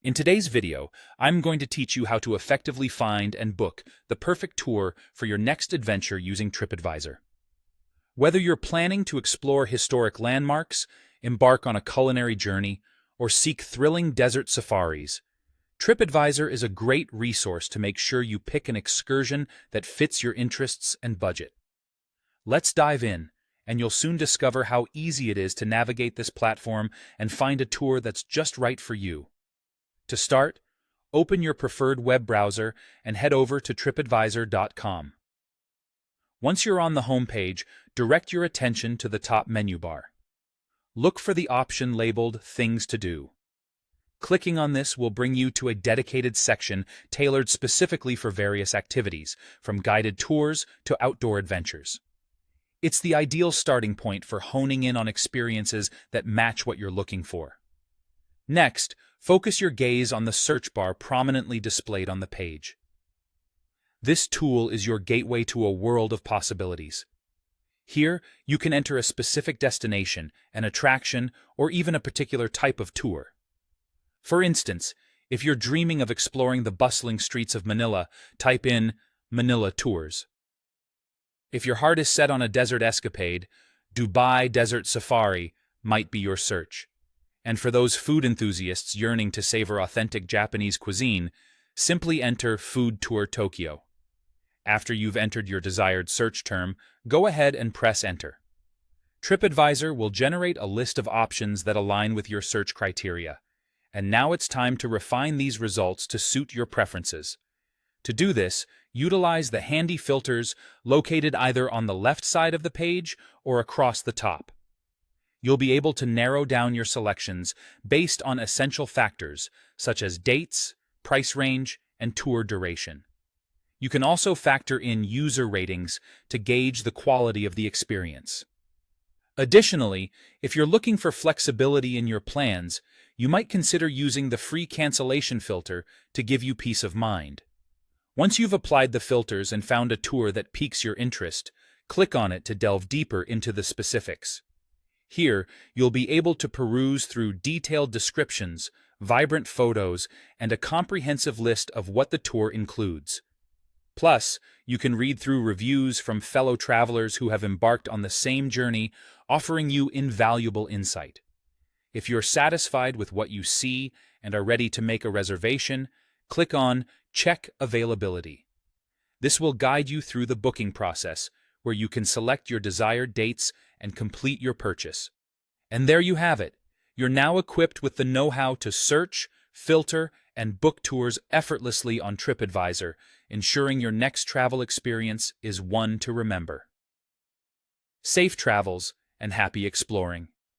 In today's video, I'm going to teach you how to effectively find and book the perfect tour for your next adventure using Tripadvisor. Whether you're planning to explore historic landmarks, embark on a culinary journey, or seek thrilling desert safaris, Tripadvisor is a great resource to make sure you pick an excursion that fits your interests and budget. Let's dive in, and you'll soon discover how easy it is to navigate this platform and find a tour that's just right for you. To start, open your preferred web browser and head over to tripadvisor.com. Once you're on the home page, direct your attention to the top menu bar. Look for the option labeled Things to Do. Clicking on this will bring you to a dedicated section tailored specifically for various activities, from guided tours to outdoor adventures. It's the ideal starting point for honing in on experiences that match what you're looking for. Next, focus your gaze on the search bar prominently displayed on the page. This tool is your gateway to a world of possibilities. Here, you can enter a specific destination, an attraction, or even a particular type of tour. For instance, if you're dreaming of exploring the bustling streets of Manila, type in Manila Tours. If your heart is set on a desert escapade, Dubai Desert Safari might be your search. And for those food enthusiasts yearning to savor authentic Japanese cuisine, simply enter Food Tour Tokyo. After you've entered your desired search term, go ahead and press Enter. Tripadvisor will generate a list of options that align with your search criteria. And now it's time to refine these results to suit your preferences. To do this, utilize the handy filters located either on the left side of the page or across the top. You'll be able to narrow down your selections based on essential factors such as dates, price range, and tour duration. You can also factor in user ratings to gauge the quality of the experience. Additionally, if you're looking for flexibility in your plans, you might consider using the free cancellation filter to give you peace of mind. Once you've applied the filters and found a tour that piques your interest, click on it to delve deeper into the specifics. Here, you'll be able to peruse through detailed descriptions, vibrant photos, and a comprehensive list of what the tour includes. Plus, you can read through reviews from fellow travelers who have embarked on the same journey, offering you invaluable insight. If you're satisfied with what you see and are ready to make a reservation, click on Check Availability. This will guide you through the booking process, where you can select your desired dates and complete your purchase. And there you have it. You're now equipped with the know-how to search, filter, and book tours effortlessly on Tripadvisor, ensuring your next travel experience is one to remember. Safe travels and happy exploring.